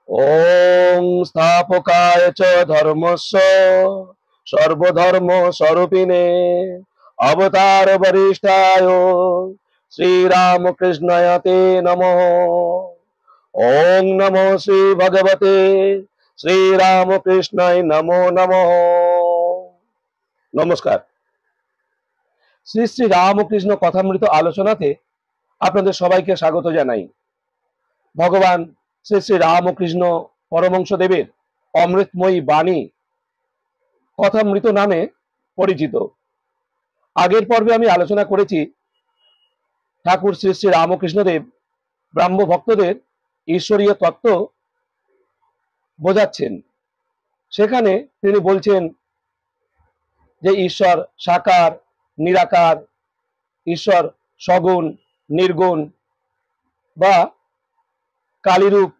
ওং স্থাপকায় চ ধর্মস্য সর্বধর্ম স্বরূপিণে অবতার বরিষ্ঠায় শ্রীরামকৃষ্ণায় তে নমঃ। ওং নমো শ্রী ভগবতে শ্রীরামকৃষ্ণায় নমো নমঃ। নমস্কার। শ্রী শ্রী রামকৃষ্ণ কথামৃত আলোচনাতে আপনাদের সবাইকে স্বাগত জানাই। ভগবান শ্রী শ্রী রামকৃষ্ণ পরমহংসদেবের অমৃতময়ী বাণী কথামৃত নামে পরিচিত। আগের পর্বে আমি আলোচনা করেছি ঠাকুর শ্রী শ্রী রামকৃষ্ণদেব ব্রাহ্ম ভক্তদের ঈশ্বরীয় তত্ত্ব বোঝাচ্ছেন। সেখানে তিনি বলছেন যে ঈশ্বর সাকার, নিরাকার, ঈশ্বর সগুণ, নির্গুণ বা কালীরূপ,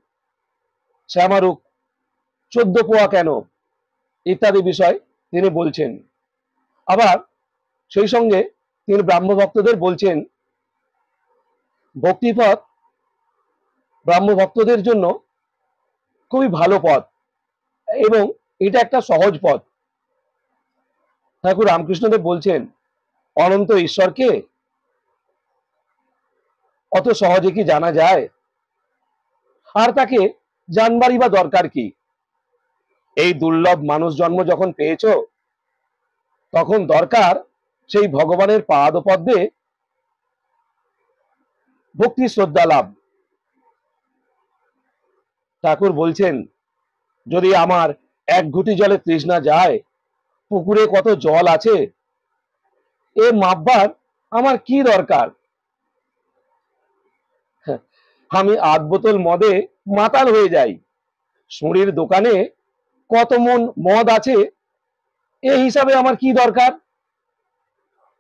শ্যামারূপ, 14 পোয়া কেন ইত্যাদি বিষয় তিনি বলছেন। আবার সেই সঙ্গে তিনি ব্রাহ্ম ভক্তদের বলছেন ভক্তিপথ ব্রাহ্ম ভক্তদের জন্য খুবই ভালো পথ এবং এটা একটা সহজ পথ। ঠাকুর রামকৃষ্ণদেব বলছেন অনন্ত ঈশ্বরকে অত সহজে কি জানা যায়, আর তাকে জানবারই বা দরকার কি? এই দুর্লভ মানুষ জন্ম যখন পেয়েছো তখন দরকার সেই ভগবানের পাদপদ্মে ভক্তি শ্রদ্ধা লাভ। ঠাকুর বলছেন যদি আমার এক ঘুঁটি জলে তৃষ্ণা যায়, পুকুরে কত জল আছে এ মাপবার আমার কি দরকার? আমি 8 বোতল মদে মাতাল হয়ে যাই, সুঁড়ির দোকানে কত মন মদ আছে এই হিসাবে আমার কি দরকার?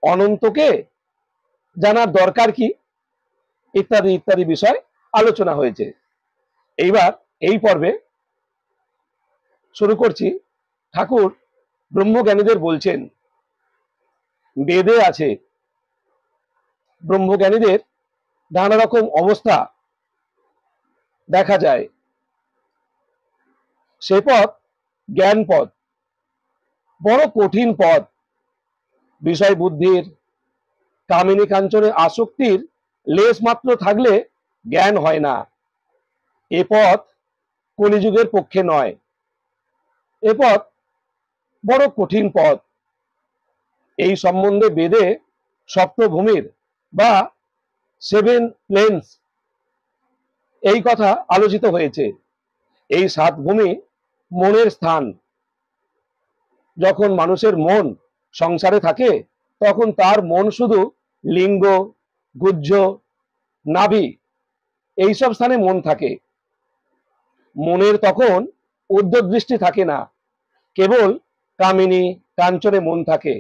অনন্তকে জানার দরকার কি? ইত্যাদি ইত্যাদি বিষয় আলোচনা হয়েছে। এইবার এই পর্বে শুরু করছি। ঠাকুর ব্রহ্মজ্ঞানীদের বলছেন বেদে আছে ব্রহ্মজ্ঞানীদের নানা রকম অবস্থা দেখা যায়। সে পথ জ্ঞান পথ, বড় কঠিন পথ। বিষয় বুদ্ধির, কামিনী কাঞ্চনে আসক্তির লেশ মাত্র থাকলে জ্ঞান হয় না। এ পথ কলিযুগের পক্ষে নয়। এ পথ বড় কঠিন পথ। এই সম্বন্ধে বেদে সপ্তভূমির বা 7 প্লেনস এই কথা আলোচিত হয়েছে। এই 7 ভূমি মনের স্থান। যখন মানুষের মন সংসারে থাকে তখন তার মন শুধু লিঙ্গ, গুহ্য, নাভি এইসব স্থানে মন থাকে। মনের তখন উর্ধ্বদৃষ্টি থাকে না, কেবল কামিনী কাঞ্চনে মন থাকে।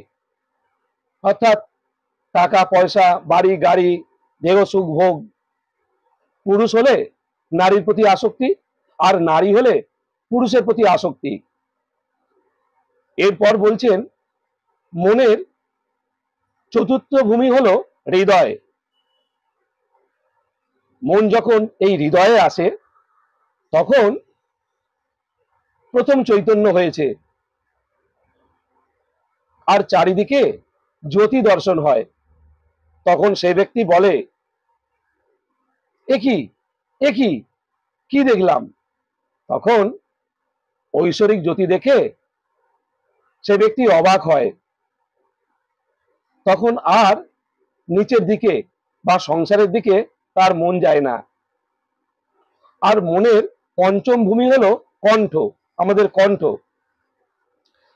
অর্থাৎ টাকা পয়সা, বাড়ি গাড়ি, দেহ সুখ ভোগ। পুরুষ হলে নারীর প্রতি আসক্তি, আর নারী হলে পুরুষের প্রতি আসক্তি। এরপর বলছেন মনের চতুর্থ ভূমি হলো হৃদয়। মন যখন এই হৃদয়ে আসে তখন প্রথম চৈতন্য হয়েছে, আর চারিদিকে জ্যোতি দর্শন হয়। তখন সে ব্যক্তি বলে একই একই কি দেখলাম? তখন ঐশ্বরিক জ্যোতি দেখে সে ব্যক্তি অবাক হয়। তখন আর নিচের দিকে বা সংসারের দিকে তার মন যায় না। আর মনের পঞ্চম ভূমি হলো কণ্ঠ, আমাদের কণ্ঠ।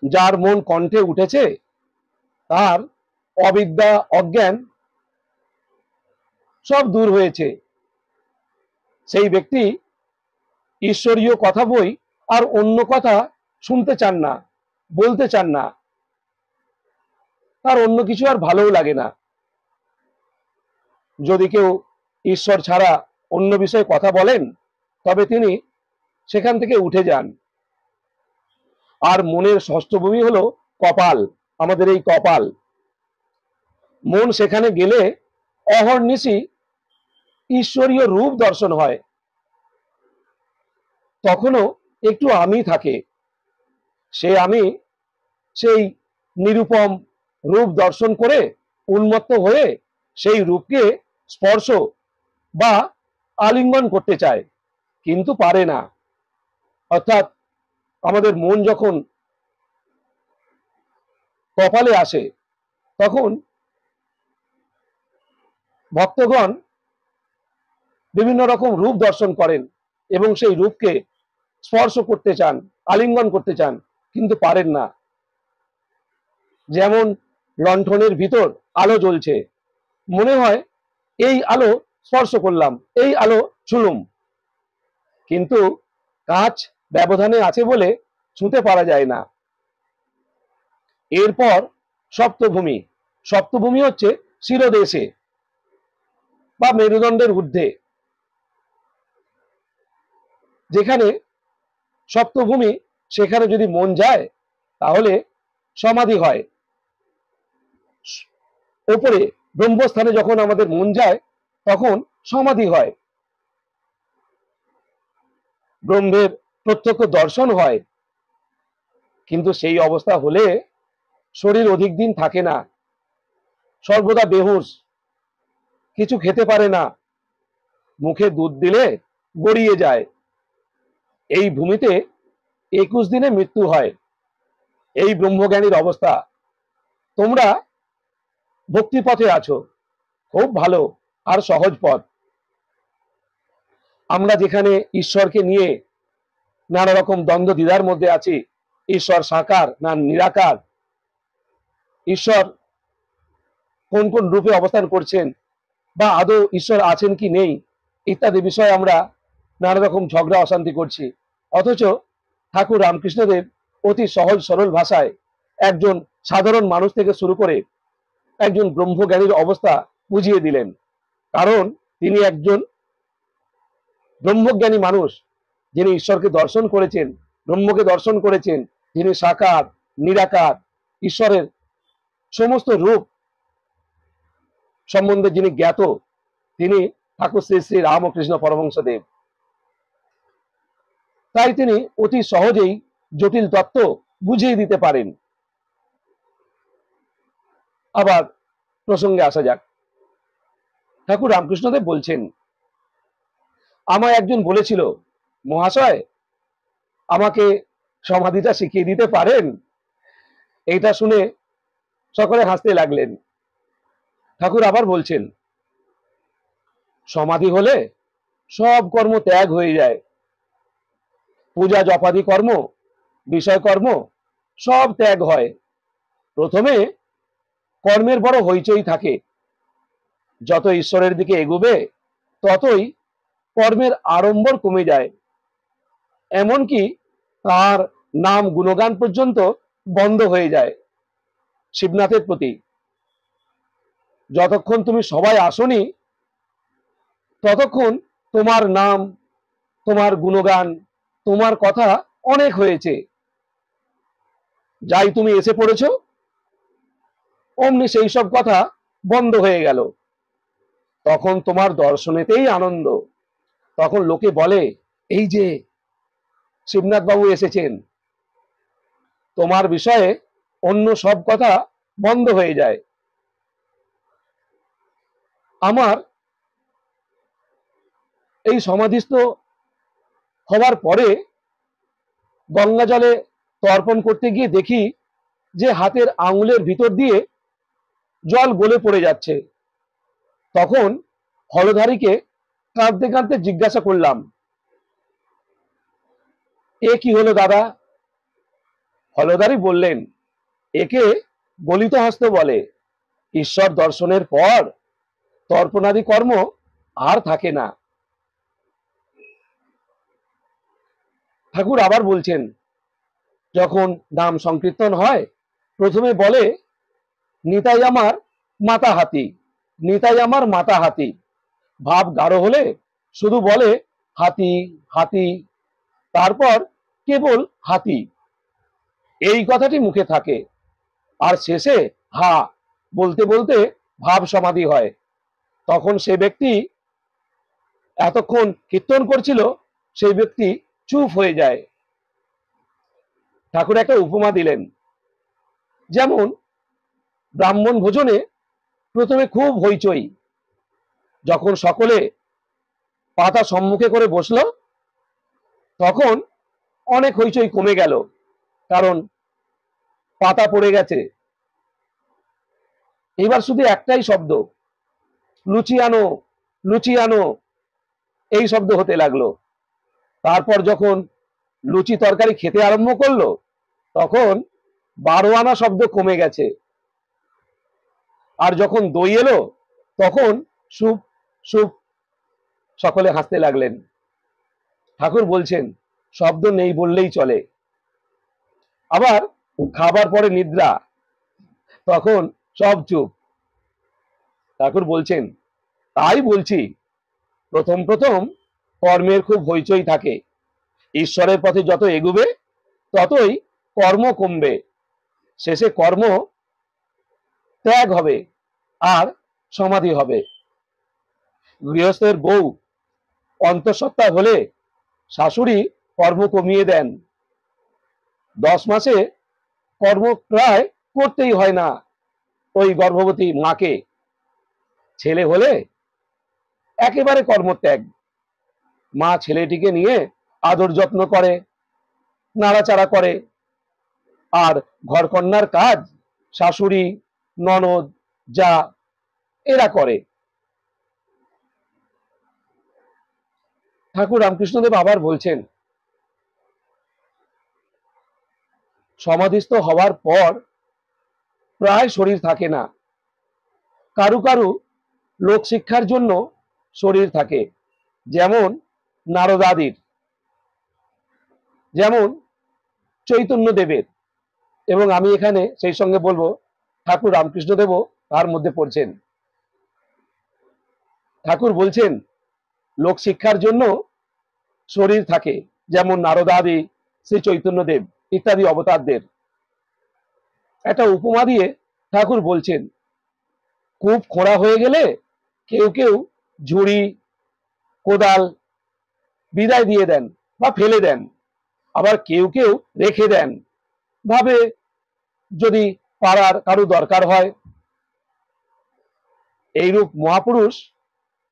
যার মন কণ্ঠে উঠেছে তার অবিদ্যা অজ্ঞান সব দূর হয়েছে। সেই ব্যক্তি ঈশ্বরীয় কথা বই আর অন্য কথা শুনতে চান না, বলতে চান না। তার অন্য কিছু আর ভালোও লাগে না। যদি কেউ ঈশ্বর ছাড়া অন্য বিষয়ে কথা বলেন তবে তিনি সেখান থেকে উঠে যান। আর মনের ষষ্ঠ ভূমি হলো কপাল, আমাদের এই কপাল। মন সেখানে গেলে অহর্নিশি ঈশ্বরীয় রূপ দর্শন হয়। তখনও একটু আমি থাকে। সে আমি সেই নিরুপম রূপ দর্শন করে উন্মত্ত হয়ে সেই রূপকে স্পর্শ বা আলিঙ্গন করতে চায়, কিন্তু পারে না। অর্থাৎ আমাদের মন যখন কপালে আসে, তখন ভক্তগণ বিভিন্ন রকম রূপ দর্শন করেন এবং সেই রূপকে স্পর্শ করতে চান, আলিঙ্গন করতে চান, কিন্তু পারেন না। যেমন লণ্ঠনের ভিতর আলো জ্বলছে, মনে হয় এই আলো স্পর্শ করলাম, এই আলো ছুঁলুম, কিন্তু কাঁচ ব্যবধানে আছে বলে ছুঁতে পারা যায় না। এরপর সপ্তভূমি। সপ্তভূমি হচ্ছে শিরদেশে বা মেরুদণ্ডের ঊর্ধ্বে, যেখানে সপ্তভূমি, সেখানে যদি মন যায় তাহলে সমাধি হয়। ওপরে ব্রহ্মস্থানে যখন আমাদের মন যায় তখন সমাধি হয়, ব্রহ্মের প্রত্যক্ষ দর্শন হয়। কিন্তু সেই অবস্থা হলে শরীর অধিক দিন থাকে না, সর্বদা বেহুশ, কিছু খেতে পারে না, মুখে দুধ দিলে গড়িয়ে যায়। এই ভূমিতে 21 দিনে মৃত্যু হয়। এই ব্রহ্মজ্ঞানীর অবস্থা। তোমরা ভক্তি পথে আছো, খুব ভালো আর সহজ পথ। আমরা যেখানে ঈশ্বরকে নিয়ে নানা রকম দ্বন্দ্ব দ্বিধার মধ্যে আছি, ঈশ্বর সাকার না নিরাকার, ঈশ্বর কোন কোন রূপে অবস্থান করছেন, বা আদৌ ঈশ্বর আছেন কি নেই, ইত্যাদি বিষয়ে আমরা নানা রকম ঝগড়া অশান্তি করছি। অথচ ঠাকুর রামকৃষ্ণদেব অতি সহজ সরল ভাষায় একজন সাধারণ মানুষ থেকে শুরু করে একজন ব্রহ্মজ্ঞানীর অবস্থা বুঝিয়ে দিলেন। কারণ তিনি একজন ব্রহ্মজ্ঞানী মানুষ, যিনি ঈশ্বরকে দর্শন করেছেন, ব্রহ্মকে দর্শন করেছেন, যিনি সাকার নিরাকার ঈশ্বরের সমস্ত রূপ সম্বন্ধে যিনি জ্ঞাত, তিনি ঠাকুর শ্রী শ্রী রামকৃষ্ণ পরমহংসদেব। তাই তিনি অতি সহজেই জটিল তত্ত্ব বুঝিয়ে দিতে পারেন। আবার প্রসঙ্গে আসা যাক। ঠাকুর রামকৃষ্ণদেব বলছেন, আমায় একজন বলেছিল, মহাশয় আমাকে সমাধিটা শিখিয়ে দিতে পারেন? এইটা শুনে সকলে হাসতে লাগলেন। ঠাকুর আবার বলছেন, সমাধি হলে সব কর্ম ত্যাগ হয়ে যায়, পূজা জপাদি কর্ম, বিষয় কর্ম সব ত্যাগ হয়। প্রথমে কর্মের বড় হইচই থাকে, যত ঈশ্বরের দিকে এগোবে ততই কর্মের আড়ম্বর কমে যায়, এমনকি তার নাম গুণগান পর্যন্ত বন্ধ হয়ে যায়। শিবনাথের প্রতি যতক্ষণ তুমি সবাই আসনি, ততক্ষণ তোমার নাম, তোমার গুণগান, তোমার কথা অনেক হয়েছে। যাই তুমি এসে পড়েছ, অমনি সেই সব কথা বন্ধ হয়ে গেল। তখন তোমার দর্শনেতেই আনন্দ। তখন লোকে বলে, এই যে শিবনাথ বাবু এসেছেন, তোমার বিষয়ে অন্য সব কথা বন্ধ হয়ে যায়। আমার এই সমাধিস্থ হওয়ার পরে গঙ্গা জলে তর্পণ করতে গিয়ে দেখি যে হাতের আঙুলের ভিতর দিয়ে জল গলে পড়ে যাচ্ছে। তখন হলধারীকে কাঁদতে কাঁদতে জিজ্ঞাসা করলাম, এ কি হলো দাদা? হলধারী বললেন, একে গলিত হস্ত বলে। ঈশ্বর দর্শনের পর তর্পণাদি কর্ম আর থাকে না। ঠাকুর আবার বলছেন, যখন নাম সংকীর্তন হয়, প্রথমে বলে, নিতাই আমার মাতা হাতি, নিতাই আমার মাতা হাতি। ভাব গাঢ় হলে শুধু বলে হাতি হাতি, তারপর কেবল হাতি, এই কথাটি মুখে থাকে। আর শেষে হা বলতে বলতে ভাব সমাধি হয়। তখন সে ব্যক্তি, এতক্ষণ কীর্তন করছিল সেই ব্যক্তি চুপ হয়ে যায়। ঠাকুর একটা উপমা দিলেন, যেমন ব্রাহ্মণ ভোজনে প্রথমে খুব হইচই, যখন সকলে পাতা সম্মুখে করে বসলো তখন অনেক হইচই কমে গেল, কারণ পাতা পড়ে গেছে। এবার শুধু একটাই শব্দ, লুচি আনো, লুচি আনো, এই শব্দ হতে লাগলো। তারপর যখন লুচি তরকারি খেতে আরম্ভ করলো তখন 12 আনা শব্দ কমে গেছে। আর যখন দই এলো তখন সুপ সুপ, সকলে হাসতে লাগলেন। ঠাকুর বলছেন শব্দ নেই বললেই চলে। আবার খাবার পরে নিদ্রা, তখন সব চুপ। ঠাকুর বলছেন তাই বলছি, প্রথম প্রথম কর্মের খুব হইচই থাকে, ঈশ্বরের পথে যত এগুবে ততই কর্ম কমবে, শেষে কর্ম ত্যাগ হবে আর সমাধি হবে। গৃহস্থের বউ অন্তঃসত্ত্বা হলে শাশুড়ি কর্ম কমিয়ে দেন, 10 মাসে কর্ম প্রায় করতেই হয় না ওই গর্ভবতী মাকে। ছেলে হলে একেবারে কর্মত্যাগ, মা ছেলেটিকে নিয়ে আদর যত্ন করে, নাড়াচাড়া করে, আর ঘরকন্যার কাজ শাশুড়ি, ননদ, যা এরা করে। ঠাকুর রামকৃষ্ণদেব আবার বলছেন সমাধিস্থ হওয়ার পর প্রায় শরীর থাকে না, কারু কারু লোক শিক্ষার জন্য শরীর থাকে, যেমন নারদাদির, যেমন চৈতন্য দেবের, এবং আমি এখানে সেই সঙ্গে বলবো ঠাকুর রামকৃষ্ণদেবও তার মধ্যে পড়ছেন। ঠাকুর বলছেন লোক শিক্ষার জন্য শরীর থাকে, যেমন নারদাদি, শ্রী চৈতন্যদেব ইত্যাদি অবতারদের। একটা উপমা দিয়ে ঠাকুর বলছেন কূপ খোঁড়া হয়ে গেলে কেউ কেউ ঝুড়ি, কোদাল বিদায় দিয়ে দেন বা ফেলে দেন, আবার কেউ কেউ রেখে দেন, ভাবে যদি পাড়ার কারো দরকার হয়। এইরূপ মহাপুরুষ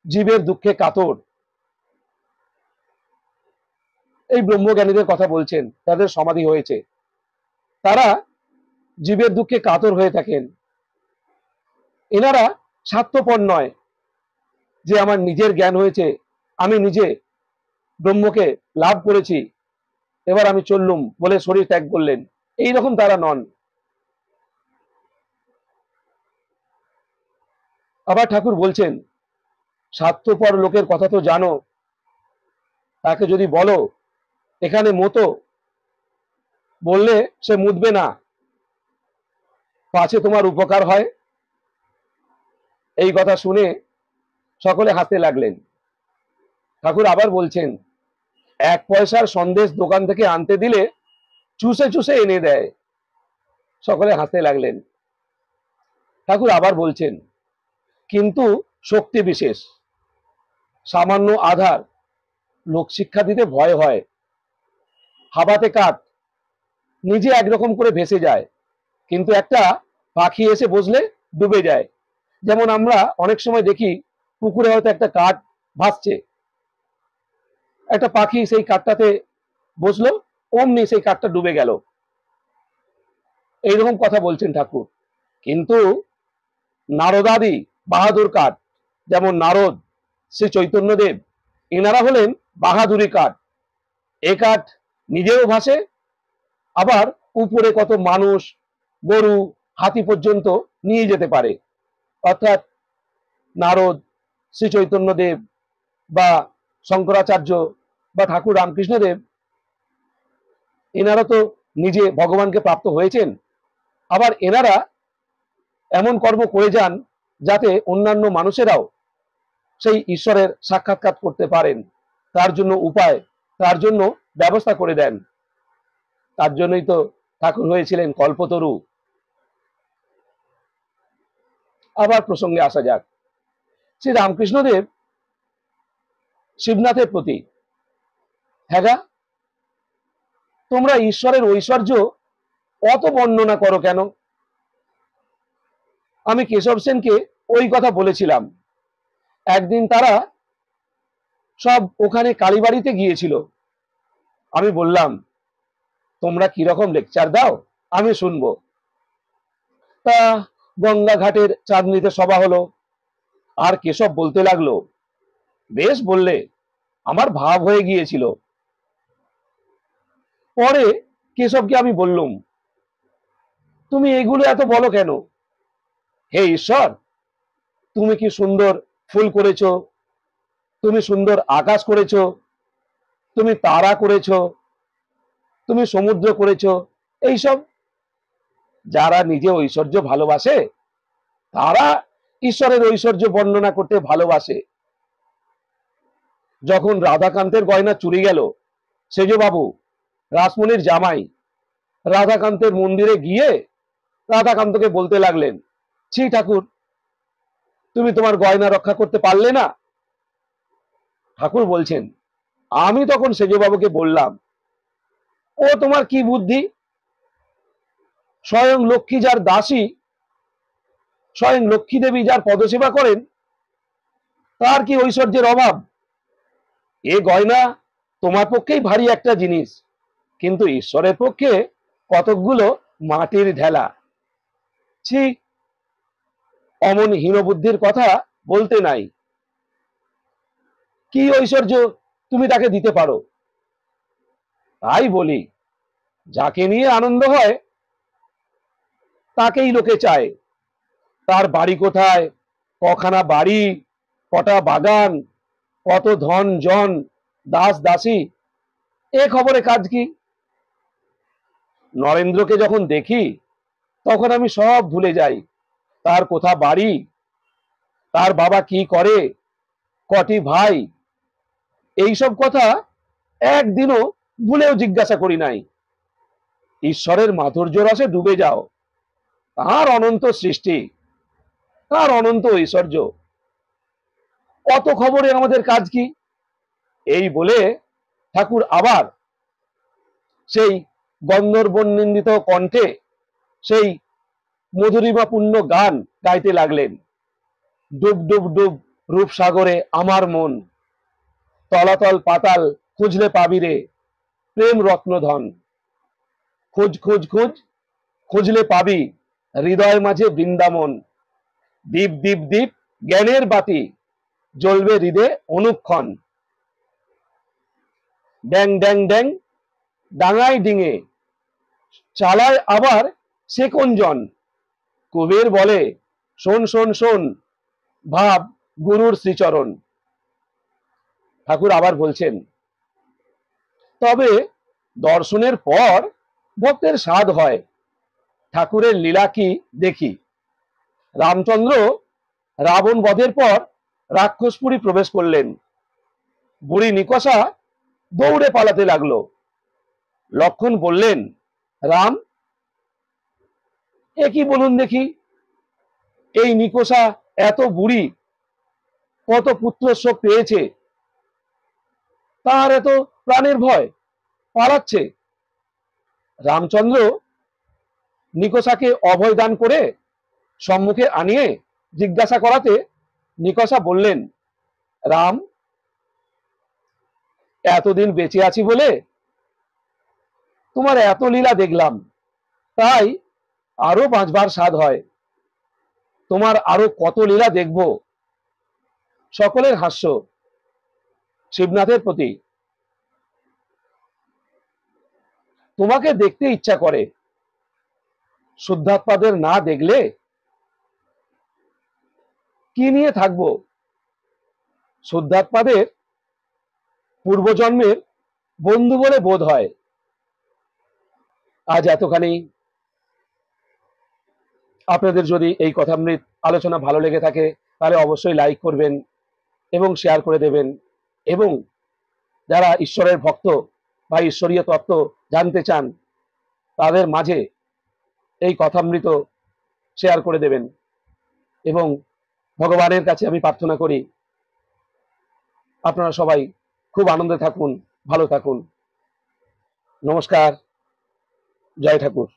জীবের দুঃখে কাতর। এই ব্রহ্মজ্ঞানীদের কথা বলছেন, তাদের সমাধি হয়েছে, তারা জীবের দুঃখে কাতর হয়ে থাকেন। এনারা স্বার্থপর নয় যে আমার নিজের জ্ঞান হয়েছে, আমি নিজে ব্রহ্মকে লাভ করেছি, এবার আমি চললুম বলে শরীর ত্যাগ করলেন, এইরকম তারা নন। আবার ঠাকুর বলছেন স্বার্থপর লোকের কথা তো জানো, তাকে যদি বলো এখানে মতো, বললে সে মুতবে না, পাছে তোমার উপকার হয়। এই কথা শুনে সকলে হাসতে লাগলেন। ঠাকুর আবার বলছেন 1 পয়সার সন্দেশ দোকান থেকে আনতে দিলে চুষে চুষে এনে দেয়, সকলে হাসতে লাগলেন। ঠাকুর আবার বলছেন কিন্তু শক্তি বিশেষ, সামান্য আধার লোক শিক্ষা দিতে ভয় হয়, হাবাতে কাঠ নিজে একরকম করে ভেসে যায়, কিন্তু একটা পাখি এসে বসলে ডুবে যায়। যেমন আমরা অনেক সময় দেখি পুকুরে হয়তো একটা কাঠ ভাসছে, একটা পাখি সেই কাঠটাতে বসলো, অমনি সেই কাঠটা ডুবে গেল। এইরকম কথা বলছেন ঠাকুর। কিন্তু নারদাদি বাহাদুর কাঠ, যেমন নারদ, শ্রী চৈতন্যদেব, এনারা হলেন বাহাদুরি কাঠ। এ কাঠ নিজেও ভাসে, আবার উপরে কত মানুষ, গরু, হাতি পর্যন্ত নিয়ে যেতে পারে। অর্থাৎ নারদ, শ্রী চৈতন্যদেব বা শঙ্করাচার্য বা ঠাকুর রামকৃষ্ণদেব, এনারা তো নিজে ভগবানকে প্রাপ্ত হয়েছেন, আবার এনারা এমন কর্ম করে যান যাতে অন্যান্য মানুষেরাও সেই ঈশ্বরের সাক্ষাৎকার করতে পারেন, তার জন্য উপায়, তার জন্য ব্যবস্থা করে দেন। তার জন্যই তো ঠাকুর হয়েছিলেন কল্পতরু। আবার প্রসঙ্গে আসা যাক, শ্রী রামকৃষ্ণদেব শিবনাথের প্রতি, হ্যাঁ, তোমরা ঈশ্বরের ঐশ্বর্য অত বর্ণনা করো কেন? আমি কেশব সেনকে ওই কথা বলেছিলাম। একদিন তারা সব ওখানে কালীবাড়িতে গিয়েছিল। আমি বললাম, তোমরা কিরকম লেকচার দাও আমি শুনবো। তা গঙ্গা ঘাটের চাঁদনিতে সভা হলো, আর কেশব বলতে লাগলো, বেশ বললে, আমার ভাব হয়ে গিয়েছিল। পরে কেশবকে আমি বললুম, তুমি এগুলো এত বলো কেন? হে ঈশ্বর, তুমি কি সুন্দর ফুল করেছো, তুমি সুন্দর আকাশ করেছো, তুমি তারা করেছো, তুমি সমুদ্র করেছো, এইসব যারা নিজে ঐশ্বর্য ভালোবাসে তারা ঈশ্বরের ঐশ্বর্য বর্ণনা করতে ভালোবাসে। যখন রাধাকান্তের গয়না চুরি গেল, সেজবাবু রাসমণির জামাই রাধাকান্তের মন্দিরে গিয়ে রাধাকান্তকে বলতে লাগলেন, ছি ঠাকুর, তুমি তোমার গয়না রক্ষা করতে পারলে না। ঠাকুর বলছেন, আমি তখন সেজবাবুকে বললাম, ও তোমার কি বুদ্ধি? স্বয়ং লক্ষ্মী যার দাসী, স্বয়ং লক্ষ্মী দেবী যার পদসেবা করেন, তার কি ঐশ্বর্যের অভাব? এ গয়না তোমার পক্ষেই ভারী একটা জিনিস, কিন্তু ঈশ্বরের পক্ষে কতকগুলো মাটির ঢেলা। ছি, অমন হীনবুদ্ধির কথা বলতে নাই। কি ঐশ্বর্য তুমি তাকে দিতে পারো? তাই বলি, যাকে নিয়ে আনন্দ হয় তাকেই লোকে চায়। তার বাড়ি কোথায়, কখানা বাড়ি, কটা বাগান, কত ধন জন, দাস দাসী, এ খবরে কাজ কি? নরেন্দ্রকে যখন দেখি তখন আমি সব ভুলে যাই। তার কোথা বাড়ি, তার বাবা কি করে, কটি ভাই, এইসব কথা একদিনও ভুলেও জিজ্ঞাসা করি নাই। ঈশ্বরের মাধুর্য রসে ডুবে যাও। তার অনন্ত সৃষ্টি, তার অনন্ত ঐশ্বর্য, অত খবরে আমাদের কাজ কি? এই বলে ঠাকুর আবার সেই গন্ধর্বনিন্দিত কণ্ঠে সেই মধুরিমাপূর্ণ গান গাইতে লাগলেন। ডুব ডুব ডুব রূপসাগরে আমার মন, তলাতল পাতাল খুঁজলে পাবি রে প্রেম রত্নধন। খুঁজ খুঁজ খুঁজ খুঁজলে পাবি হৃদয় মাঝে বৃন্দাবন। দীপ দীপ দীপ জ্ঞানের বাতি জ্বলবে হৃদে অনুক্ষণ। ড্যাং ড্যাং ড্যাং ডাঙায় ডিঙে চালায় আবার সে কোন জন। কবির বলে, শোন শোন শোন, ভাব গুরুর শ্রীচরণ। ঠাকুর আবার বলছেন, তবে দর্শনের পর ভক্তের স্বাদ হয়, ঠাকুরের লীলা কি দেখি। রামচন্দ্র রাবণ বধের পর রাক্ষসপুরী প্রবেশ করলেন। বুড়ি নিকষা দৌড়ে পালাতে লাগলো। লক্ষণ বললেন, রাম, এ কি বলুন দেখি, এই নিকষা এত বুড়ি, কত পুত্র শোক পেয়েছে, তার এত প্রাণের ভয়, পালাচ্ছে। রামচন্দ্র নিকষাকে অভয় দান করে সম্মুখে আনিয়ে জিজ্ঞাসা করাতে নিকষা বললেন, রাম, এতদিন বেঁচে আছি বলে তোমার এত লীলা দেখলাম, তাই আরো বাঁচবার স্বাদ হয়। তোমার আরো কত লীলা দেখব। সকলের হাস্য। শিবনাথের প্রতি, তোমাকে দেখতে ইচ্ছা করে, শুদ্ধাত্মাদের না দেখলে কি নিয়ে থাকবো? শুদ্ধাত্মাদের পূর্বজন্মের বন্ধু বলে বোধ হয়। আজ এতখানি। আপনাদের যদি এই কথামৃত আলোচনা ভালো লেগে থাকে তাহলে অবশ্যই লাইক করবেন এবং শেয়ার করে দেবেন, এবং যারা ঈশ্বরের ভক্ত বা ঈশ্বরীয় তত্ত্ব জানতে চান তাদের মাঝে এই কথামৃত শেয়ার করে দেবেন। এবং ভগবানের কাছে আমি প্রার্থনা করি আপনারা সবাই খুব আনন্দে থাকুন, ভালো থাকুন। নমস্কার, জয় ঠাকুর।